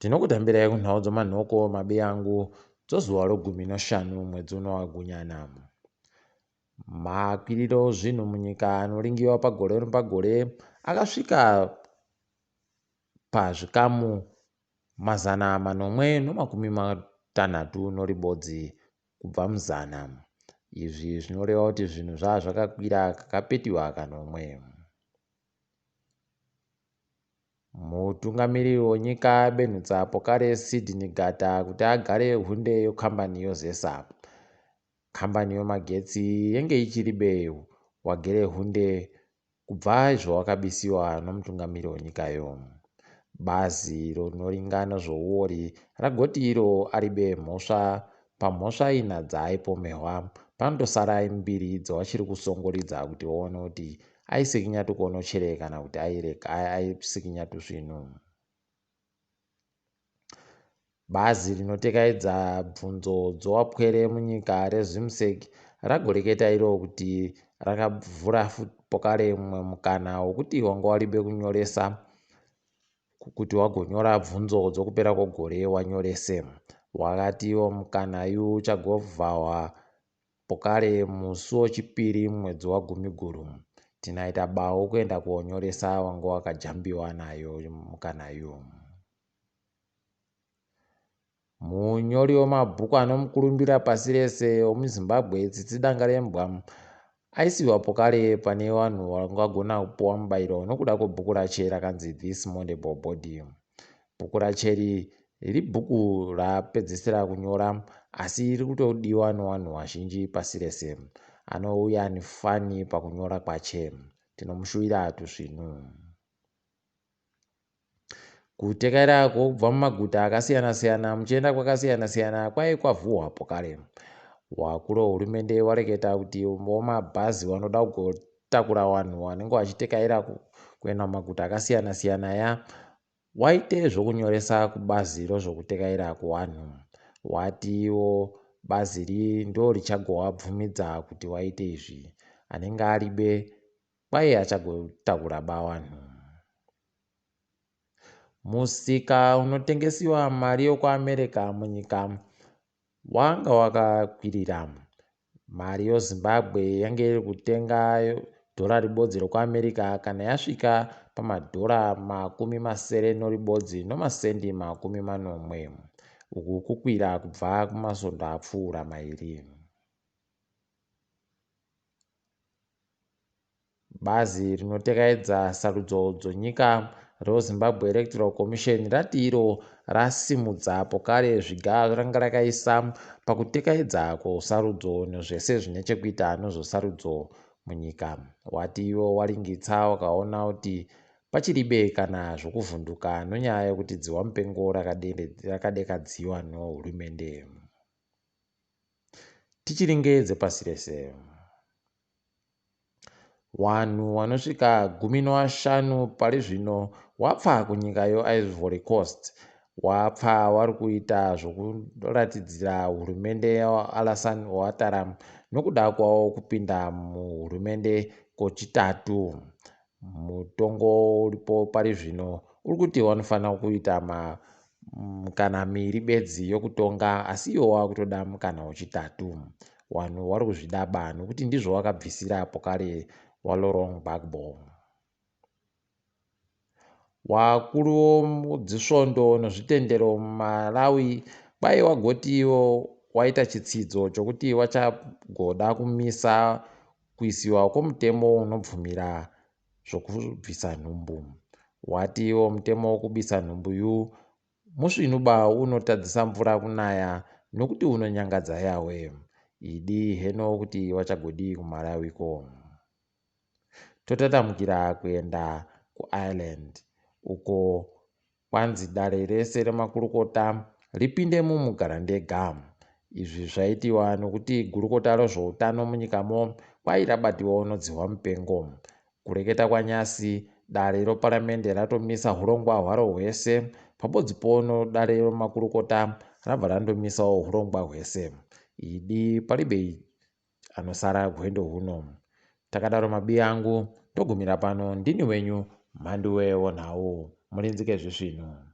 Tinokutambirai kunhau dzomanhoko mabe angu dzozuwa rogumi noshanu mwedzi uno waGunyana. Makwiriro zvinhu munyika anoringiwa pagore nepagore akasvika pazvikamu 460 noribodzi kubva muzana. Izvi zvinoreva kuti zvinhu zvakakwira kakapetiwa kanomwe. Mutungamiriri wenyika abenhutsa pokare Sydney Gata kuti agare hunde yekambani yozesa. Kambani yemagetsi yenge ichiribe wagere hunde kubva izvo wakabisiwa nomutungamiriri wenyikayo. Bazi rinoringana zvouori ragoti iro aribe mhosva pamhosva ina dzaaipomehwa pandosara mbiri dzawachiri kusongoridza kuti waone kuti aisikinyatukonocherei kana kuti aisikinyatu zvinhu. Bazi rinotekaidza bvunzo dzowapwere munyika rezimsek ragoreketa iro kuti rakavhura pokare mumwe mukana wokuti wanga waribe kunyoresa kuti wagonyora bvunzo dzokupera kwegore wanyorese. Wakatiwo mukanayu uchagovhahwa pokare musi wechipiri mwedzi waGumiguru. Tinaita bau kuenda kuonyoresa wanga wakajambiwa nayo mukanayu. Munyori wemabhuku anomukurumbira pasi rese wemuZimbabwe Tsitsi Dangarembwa aisiwa pokare pane vanhu vangagona kupuwa mubairo nokuda kwebhuku rache rakanzi This Mondable Body. Bhuku racheri riri bhuku rapedzisira kunyora asi riri kutodiwa nevanhu vazhinji pasi rese. Anouya nefani pakunyora kwache. Tinomushuvira tuzvinhu. Kutekaira kubva mumaguta akasiyana-siyana muchienda kwakasiyana-siyana kwai kwavhuhwa pokare. Wakuru wehurumende wareketa kuti vomabhazi vanoda kugotakura vanhu vanenge vachitekaira kuenda mumaguta akasiyana-siyana waite zvokunyoresa kubazi rozvokutekaira kuvanhu. Watiwo bazi iri ndo richagovabvumidza kuti waite izvi. Anenge aribe kwai achagotakura vanhu. Musika unotengesiwa mari yokuAmerica munyika wanga wakakwirira. Mari yeZimbabwe yange iri kutenga dhora ribodzi rekuAmerica kana yasvika pamadhora 70 noribodzi nomasendi 40. Uku kukwira kubva kumasvondo apfuura mairi. Bazi rinotekaidza sarudzo dzonyika reZimbabwe Electoral Commission rati iro rasimudza pokare zviga ranga rakaisa pakutekaidza kwesarudzo nezvese zvine chekuita nezvesarudzo munyika. Wati iwo waringitsa wakaona kuti pachiribe kana zvokuvhunduka nonyaya yekuti dziwamupengo rakadekadziwa nehurumende. Tichiringedze pasi rese. Vanhu vanosvika 15 pari zvino wapfa kunyika yeIvory Coast. Wapfa vari kuita zvokuratidzira hurumende yaAlassane Ouattara nokuda kwawo kupinda muhurumende kochitatu. Mutongo uripo pari zvino uri kuti vanofanira kuita mikana miri bedzi yokutonga asi iwo wakutoda mukana wechitatu. Vanhu vari kuzvidaba nokuti ndizvo vakabvisira pokare waLaurent Gbagbo. Wakuru wedzisvondo nezvitendero muMalawi kwai wagotiwo waita chitsidzo chokuti vachagoda kumisa kuisiwa kwomutemo unobvumira zvokubvisa nhumbu. Watiwo mutemo wokubvisa nhumbuyu musvinuba unotadzisa mvura kunaya nokuti unonyangadza yawe. Idi heno kuti vachagodi kuMalawiko. Totatamukira kuenda kuIreland uko kwanzi dare rese remakurukota ripinde mumugarandega. Izvi zvaitiwa nokuti gurukota rezveutano munyikamo kwai rabatiwawo nodzihwa mupengo. Kureketa kwanyasi dare reparamende ratomisa hurongwa hwaro hwese pabodzi pono dare remakurukota rabva randomisawo hurongwa hwese. Idi paribe anosara gwendo huno. Takadaro mabi angu togumira pano. Ndini wenyu Mhanduwe wonhau murinzike zvisvino.